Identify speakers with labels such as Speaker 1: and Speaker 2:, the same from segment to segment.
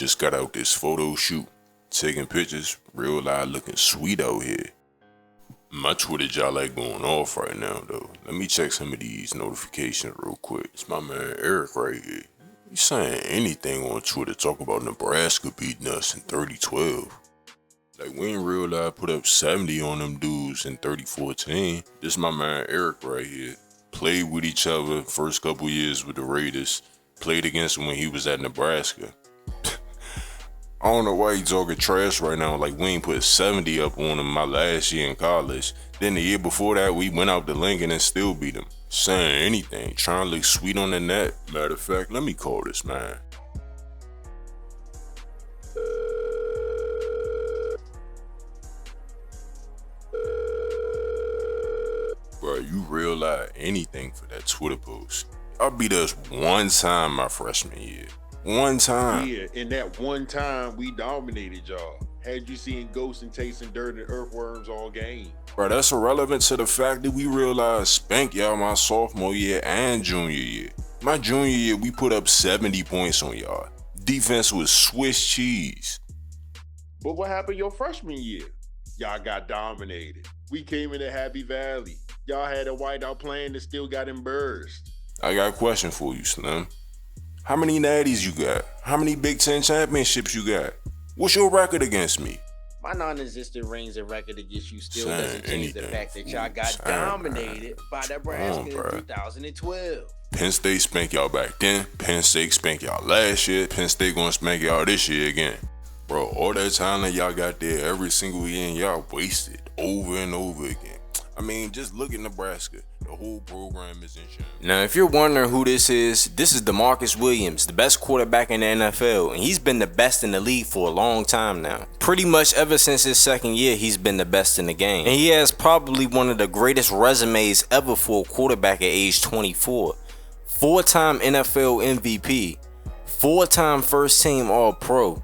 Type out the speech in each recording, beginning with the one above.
Speaker 1: Just got out this photo shoot. Taking pictures, real live looking sweet out here. My Twitter jaw like going off right now though. Let me check some of these notifications real quick. It's my man Eric right here. He's saying anything on Twitter talk about Nebraska beating us in 30-12. Like we in real life put up 70 on them dudes in 30-14. This my man Eric right here. Played with each other first couple years with the Raiders. Played against him when he was at Nebraska. I don't know why he talking trash right now. Like we ain't put 70 up on him my last year in college. Then the year before that we went out to Lincoln and still beat him. Saying anything, trying to look sweet on the net. Matter of fact, let me call this man. Bro, you realize anything for that Twitter post. Y'all beat us one time my freshman year. One time.
Speaker 2: Yeah, and that one time we dominated y'all. Had you seen ghosts and tasting dirt and earthworms all game.
Speaker 1: Bro, that's irrelevant to the fact that we realized spank y'all my sophomore year and junior year. My junior year, we put up 70 points on y'all. Defense was Swiss cheese.
Speaker 2: But what happened your freshman year? Y'all got dominated. We came into Happy Valley. Y'all had a whiteout plan that still got embarrassed.
Speaker 1: I got a question for you, Slim. How many natties you got? How many Big Ten championships you got? What's your record against me?
Speaker 3: My non-existent rings and record against you still doesn't change the fact that y'all got dominated by Nebraska in 2012.
Speaker 1: Penn State spanked y'all back then. Penn State spanked y'all last year. Penn State gonna spank y'all this year again. Bro, all that talent y'all got there every single year and y'all wasted over and over again. I mean, just look at Nebraska. The whole program is in shambles. Now, if you're wondering who this is DeMarcus Williams, the best quarterback in the NFL, and he's been the best in the league for a long time now. Pretty much ever since his second year, he's been the best in the game. And he has probably one of the greatest resumes ever for a quarterback at age 24. 4-time NFL MVP, 4-time first team All-Pro,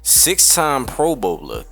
Speaker 1: 6-time Pro Bowler,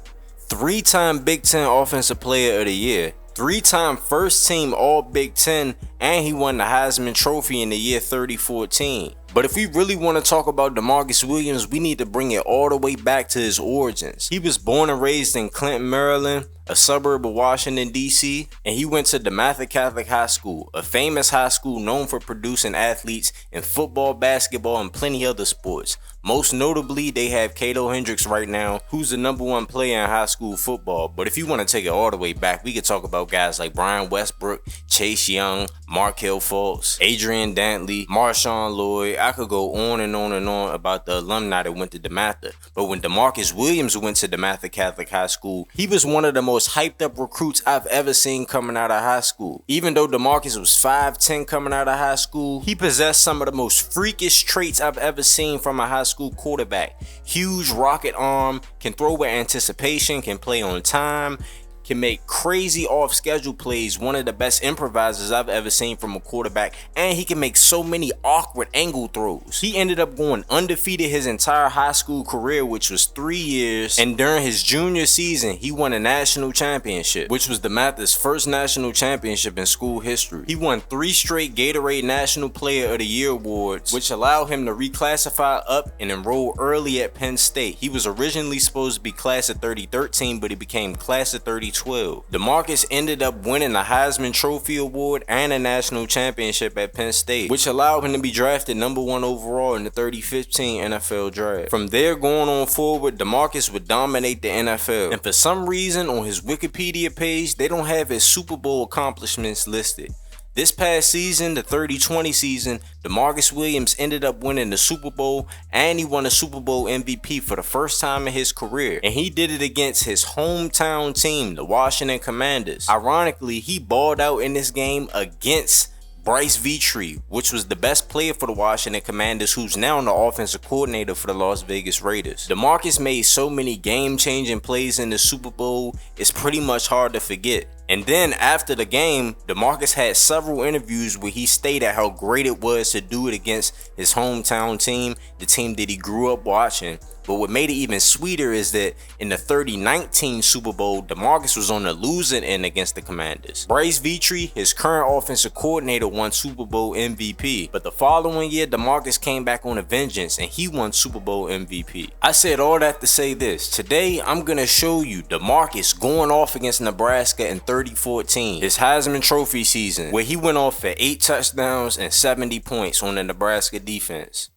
Speaker 1: 3-time Big Ten Offensive Player of the Year, 3-time first team All Big Ten, and he won the Heisman Trophy in the year 2014. But if we really want to talk about DeMarcus Williams, we need to bring it all the way back to his origins. He was born and raised in Clinton, Maryland, a suburb of Washington, D.C., and he went to DeMatha Catholic High School, a famous high school known for producing athletes in football, basketball, and plenty other sports. Most notably, they have Cato Hendricks right now, who's the #1 player in high school football. But if you want to take it all the way back, we could talk about guys like Brian Westbrook, Chase Young, Markelle Fultz, Adrian Dantley, Marshawn Lloyd. I could go on and on and on about the alumni that went to DeMatha. But when DeMarcus Williams went to DeMatha Catholic High School, he was one of the most hyped up recruits I've ever seen coming out of high school. Even though DeMarcus was 5'10" coming out of high school, he possessed some of the most freakish traits I've ever seen from a high school quarterback. Huge rocket arm, can throw with anticipation, can play on time, can make crazy off-schedule plays, one of the best improvisers I've ever seen from a quarterback, and he can make so many awkward angle throws. He ended up going undefeated his entire high school career, which was 3 years, and during his junior season, he won a national championship, which was DeMatha's first national championship in school history. He won 3 straight Gatorade National Player of the Year awards, which allowed him to reclassify up and enroll early at Penn State. He was originally supposed to be class of 3013, but he became class of 3012. DeMarcus ended up winning the Heisman Trophy Award and a national championship at Penn State, which allowed him to be drafted #1 overall in the 2015 NFL Draft. From there going on forward, DeMarcus would dominate the NFL, and for some reason on his Wikipedia page, they don't have his Super Bowl accomplishments listed. This past season, the 2020 season, DeMarcus Williams ended up winning the Super Bowl, and he won the Super Bowl MVP for the first time in his career, and he did it against his hometown team, the Washington Commanders. Ironically, he balled out in this game against Bryce Vetrie, which was the best player for the Washington Commanders, who's now the offensive coordinator for the Las Vegas Raiders. DeMarcus made so many game-changing plays in the Super Bowl, it's pretty much hard to forget.
Speaker 4: And then after the game, DeMarcus had several interviews where he stated how great it was to do it against his hometown team, the team that he grew up watching. But what made it even sweeter is that in the 2019 Super Bowl, DeMarcus was on the losing end against the Commanders. Bryce Petrie, his current offensive coordinator, won Super Bowl MVP. But the following year, DeMarcus came back on a vengeance and he won Super Bowl MVP. I said all that to say this. Today, I'm going to show you DeMarcus going off against Nebraska in 2014, his Heisman Trophy season, where he went off for 8 touchdowns and 70 points on the Nebraska defense.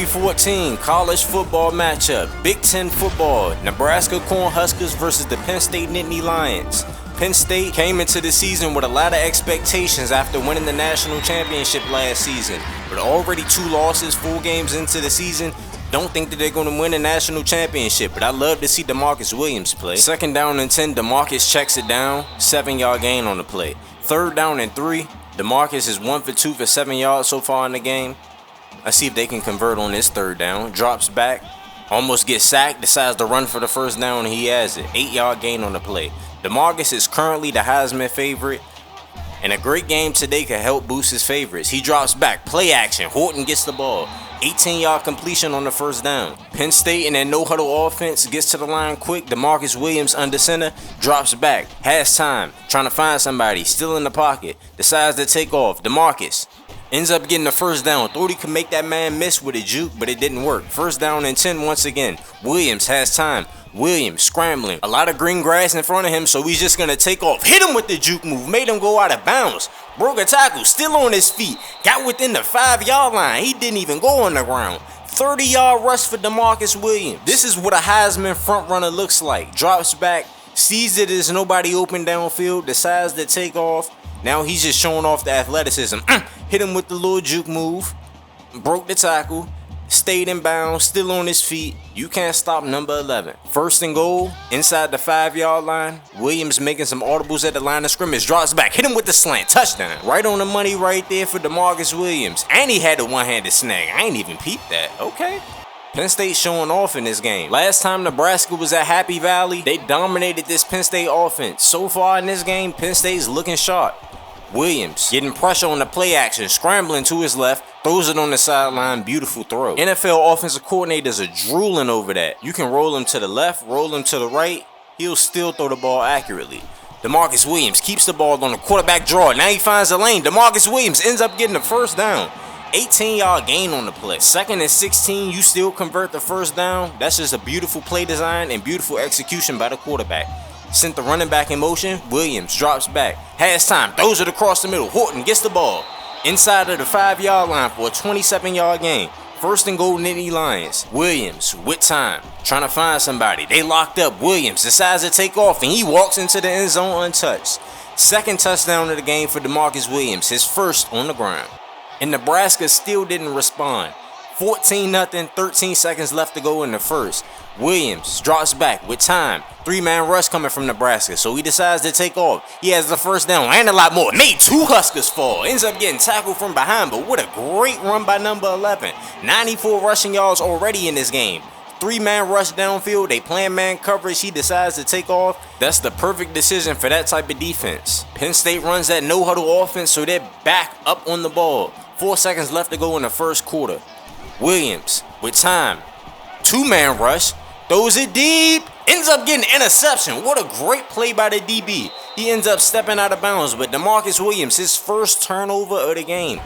Speaker 4: '14 college football matchup, Big Ten football, Nebraska Cornhuskers versus the Penn State Nittany Lions. Penn State came into the season with a lot of expectations after winning the national championship last season, but already 2 losses, 4 games into the season. Don't think that they're going to win a national championship, but I love to see DeMarcus Williams play. 2nd down and 10, DeMarcus checks it down, 7-yard gain on the play. 3rd down and 3, DeMarcus is 1 for 2 for 7 yards so far in the game. Let's see if they can convert on this 3rd down. Drops back, almost gets sacked, decides to run for the 1st down, and he has it. 8-yard gain on the play. DeMarcus is currently the Heisman favorite, and a great game today could help boost his favorites. He drops back, play action, Horton gets the ball. 18-yard completion on the 1st down. Penn State in their no-huddle offense gets to the line quick. DeMarcus Williams under center, drops back, has time, trying to find somebody, still in the pocket, decides to take off. DeMarcus ends up getting the 1st down. Thought he could make that man miss with a juke, but it didn't work. 1st down and 10 once again. Williams has time. Williams scrambling. A lot of green grass in front of him, so he's just going to take off. Hit him with the juke move. Made him go out of bounds. Broke a tackle. Still on his feet. Got within the 5-yard line. He didn't even go on the ground. 30-yard rush for DeMarcus Williams. This is what a Heisman frontrunner looks like. Drops back. Sees that there's nobody open downfield. Decides to take off. Now he's just showing off the athleticism. Hit him with the little juke move. Broke the tackle. Stayed in bounds. Still on his feet. You can't stop number 11. 1st and goal. Inside the 5-yard line. Williams making some audibles at the line of scrimmage. Drops back. Hit him with the slant. Touchdown. Right on the money right there for DeMarcus Williams. And he had a one-handed snag. I ain't even peeped that. Okay. Penn State showing off in this game. Last time Nebraska was at Happy Valley, they dominated this Penn State offense. So far in this game, Penn State's looking sharp. Williams getting pressure on the play action, scrambling to his left, throws it on the sideline, beautiful throw. NFL offensive coordinators are drooling over that. You can roll him to the left, roll him to the right, he'll still throw the ball accurately. DeMarcus Williams keeps the ball on the quarterback draw. Now he finds the lane. DeMarcus Williams ends up getting the 1st down. 18-yard gain on the play. 2nd and 16, you still convert the 1st down. That's just a beautiful play design and beautiful execution by the quarterback. Sent the running back in motion. Williams drops back. Has time. Throws it across the middle. Horton gets the ball inside of the 5-yard line for a 27-yard gain. 1st and goal, Nittany Lions. Williams with time. Trying to find somebody. They locked up. Williams decides to take off and he walks into the end zone untouched. 2nd touchdown of the game for DeMarcus Williams. His 1st on the ground. And Nebraska still didn't respond. 14-0, 13 seconds left to go in the 1st. Williams drops back with time. 3-man rush coming from Nebraska, so he decides to take off. He has the 1st down and a lot more. Made 2 Huskers fall. Ends up getting tackled from behind, but what a great run by number 11. 94 rushing yards already in this game. 3-man rush downfield. They playing man coverage. He decides to take off. That's the perfect decision for that type of defense. Penn State runs that no-huddle offense, so they're back up on the ball. 4 seconds left to go in the 1st quarter. Williams with time. 2-man rush. Throws it deep. Ends up getting interception. What a great play by the DB. He ends up stepping out of bounds. But DeMarcus Williams, his 1st turnover of the game.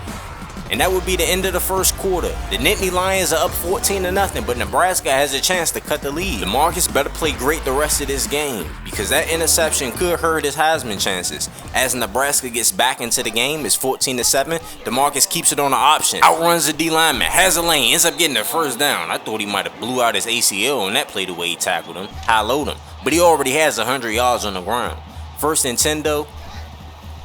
Speaker 4: And that would be the end of the 1st quarter. The Nittany Lions are up 14-0, but Nebraska has a chance to cut the lead. DeMarcus better play great the rest of this game, because that interception could hurt his Heisman chances. As Nebraska gets back into the game, it's 14-7. DeMarcus keeps it on the option. Outruns the D lineman, has a lane, ends up getting the 1st down. I thought he might have blew out his ACL on that play the way he tackled him. High-load him. But he already has 100 yards on the ground. 1st and 10 though.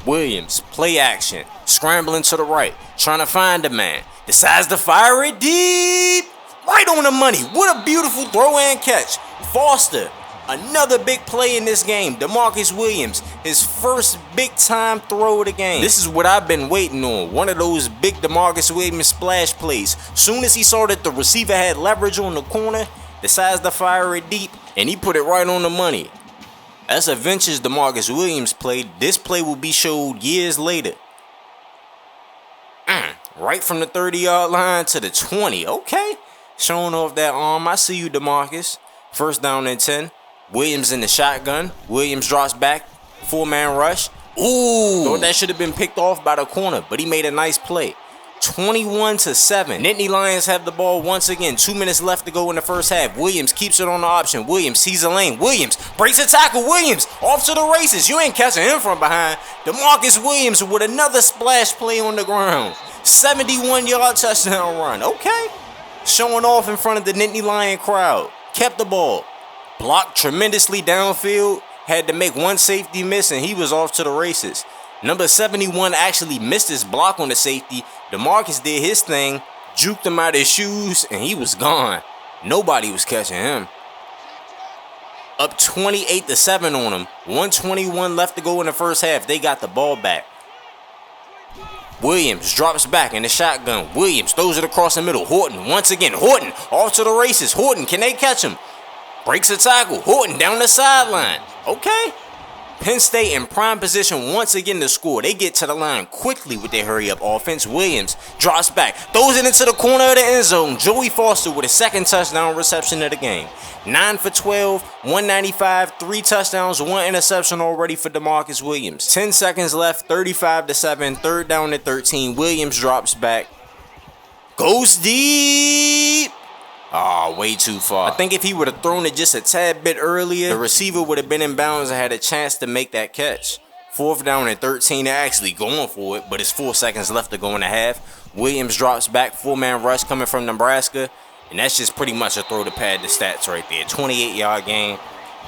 Speaker 4: Williams, play action, scrambling to the right, trying to find a man, decides to fire it deep, right on the money. What a beautiful throw and catch. Foster, Another big play in this game. DeMarcus Williams, his first big time throw of the game. This is what I've been waiting on. One of those big DeMarcus Williams splash plays. Soon as he saw that the receiver had leverage on the corner, decides to fire it deep, and he put it right on the money. That's a vintage DeMarcus Williams play. This play will be showed years later. Right from the 30-yard line to the 20. Okay. Showing off that arm. I see you, DeMarcus. First down and 10. Williams in the shotgun. Williams drops back. 4-man rush. Ooh. Thought that should have been picked off by the corner, but he made a nice play. 21-7. Nittany Lions have the ball once again. 2 minutes left to go in the first half. Williams keeps it on the option. Williams sees a lane. Williams breaks a tackle. Williams off to the races. You ain't catching him from behind. DeMarcus Williams with another splash play on the ground. 71-yard touchdown run. Okay. Showing off in front of the Nittany Lion crowd. Kept the ball. Blocked tremendously downfield. Had to make one safety miss, and he was off to the races. Number 71 actually missed his block on the safety. DeMarcus did his thing, juked him out of his shoes, and he was gone. Nobody was catching him. Up 28-7 on him. 1:21 left to go in the first half. They got the ball back. Williams drops back in the shotgun. Williams throws it across the middle. Horton once again. Horton off to the races. Horton, can they catch him? Breaks a tackle. Horton down the sideline. Okay. Penn State in prime position once again to score. They get to the line quickly with their hurry-up offense. Williams drops back, throws it into the corner of the end zone. Joey Foster with a second touchdown reception of the game. 9 for 12, 195, 3 touchdowns, 1 interception already for DeMarcus Williams. 10 seconds left, 35-7, third down and 13. Williams drops back, goes deep. Oh, way too far. I think if he would have thrown it just a tad bit earlier, the receiver would have been in bounds and had a chance to make that catch. 4th down and 13, they're actually going for it, but it's 4 seconds left to go in the half. Williams drops back, 4-man rush coming from Nebraska, and that's just pretty much a throw to pad the stats right there. 28-yard game.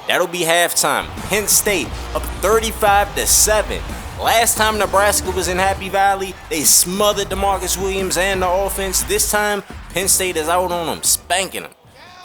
Speaker 4: That'll be halftime. Penn State up 35-7. Last time Nebraska was in Happy Valley, they smothered DeMarcus Williams and the offense. This time, Penn State is out on them, spanking them.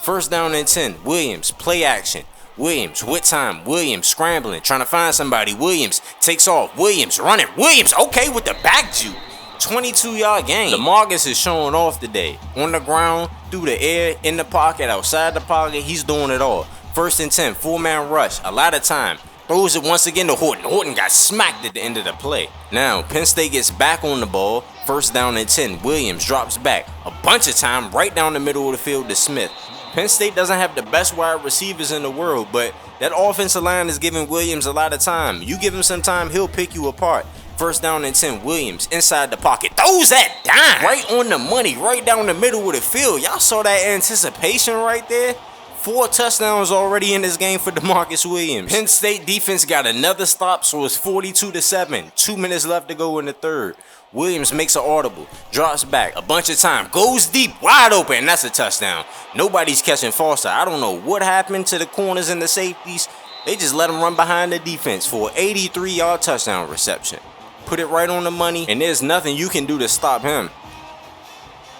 Speaker 4: First down and 10. Williams, play action. Williams, with time. Williams scrambling, trying to find somebody. Williams takes off. Williams running. Williams, okay, with the back juke. 22-yard gain. DeMarcus is showing off today. On the ground, through the air, in the pocket, outside the pocket, he's doing it all. First and 10, 4-man rush. A lot of time. Throws it once again to Horton. Horton got smacked at the end of the play. Now, Penn State gets back on the ball. First down and 10. Williams drops back. A bunch of time right down the middle of the field to Smith. Penn State doesn't have the best wide receivers in the world, but that offensive line is giving Williams a lot of time. You give him some time, he'll pick you apart. First down and 10. Williams inside the pocket. Throws that dime right on the money, right down the middle of the field. Y'all saw that anticipation right there? 4 touchdowns already in this game for DeMarcus Williams. Penn State defense got another stop, so it's 42-7. 2 minutes left to go in the third. Williams makes an audible, drops back a bunch of time, goes deep, wide open, and that's a touchdown. Nobody's catching Foster. I don't know what happened to the corners and the safeties. They just let him run behind the defense for an 83-yard touchdown reception. Put it right on the money, and there's nothing you can do to stop him.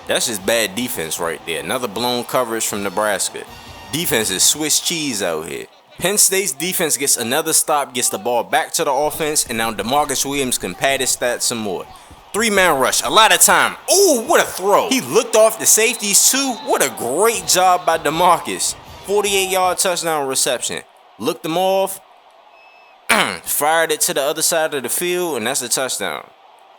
Speaker 4: That's just bad defense right there. Another blown coverage from Nebraska. Defense is Swiss cheese out here. Penn State's defense gets another stop, gets the ball back to the offense, and now DeMarcus Williams can pad his stats some more. 3-man rush, a lot of time. Ooh, what a throw. He looked off the safeties too. What a great job by DeMarcus. 48-yard touchdown reception. Looked them off. Fired it to the other side of the field, and that's a touchdown.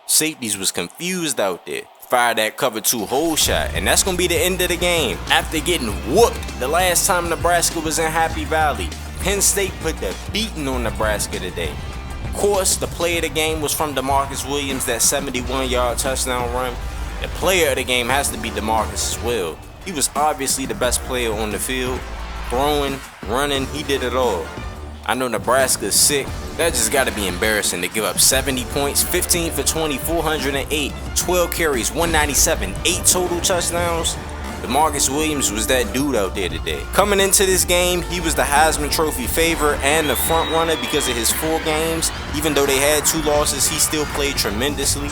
Speaker 4: Safeties was confused out there. Fired that cover 2 hole shot, and that's going to be the end of the game. After getting whooped the last time Nebraska was in Happy Valley, Penn State put the beating on Nebraska today. Of course, the play of the game was from DeMarcus Williams, that 71-yard touchdown run. The player of the game has to be DeMarcus as well. He was obviously the best player on the field. Throwing, running, he did it all. I know Nebraska's sick. That just got to be embarrassing to give up 70 points, 15 for 20, 408, 12 carries, 197, 8 total touchdowns. DeMarcus Williams was that dude out there today. Coming into this game, he was the Heisman Trophy favorite and the front runner because of his 4 games. Even though they had 2 losses, he still played tremendously.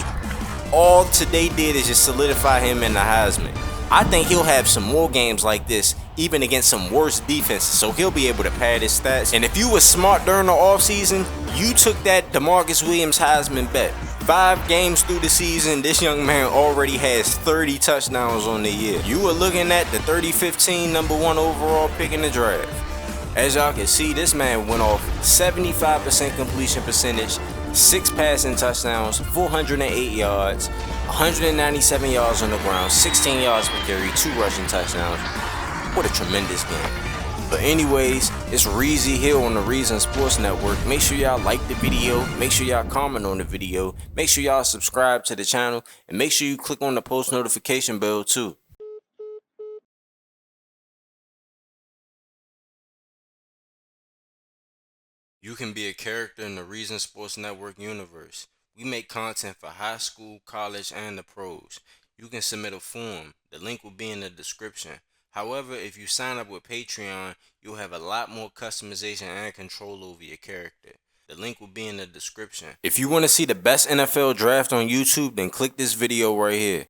Speaker 4: All today did is just solidify him in the Heisman. I think he'll have some more games like this even against some worse defenses, so he'll be able to pad his stats. And if you was smart during the offseason, you took that DeMarcus Williams Heisman bet. 5 games through the season, this young man already has 30 touchdowns on the year. You were looking at the 30-15 #1 overall pick in the draft. As y'all can see, this man went off 75% completion percentage, 6 passing touchdowns, 408 yards, 197 yards on the ground, 16 yards per carry, 2 rushing touchdowns. What a tremendous game. But anyways, it's Reezy here on the Reason Sports Network. Make sure y'all like the video, make sure y'all comment on the video, make sure y'all subscribe to the channel, and make sure you click on the post notification bell too. You can be a character in the Reason Sports Network universe. We make content for high school, college, and the pros. You can submit a form. The link will be in the description. However, if you sign up with Patreon, you'll have a lot more customization and control over your character. The link will be in the description. If you want to see the best NFL draft on YouTube, then click this video right here.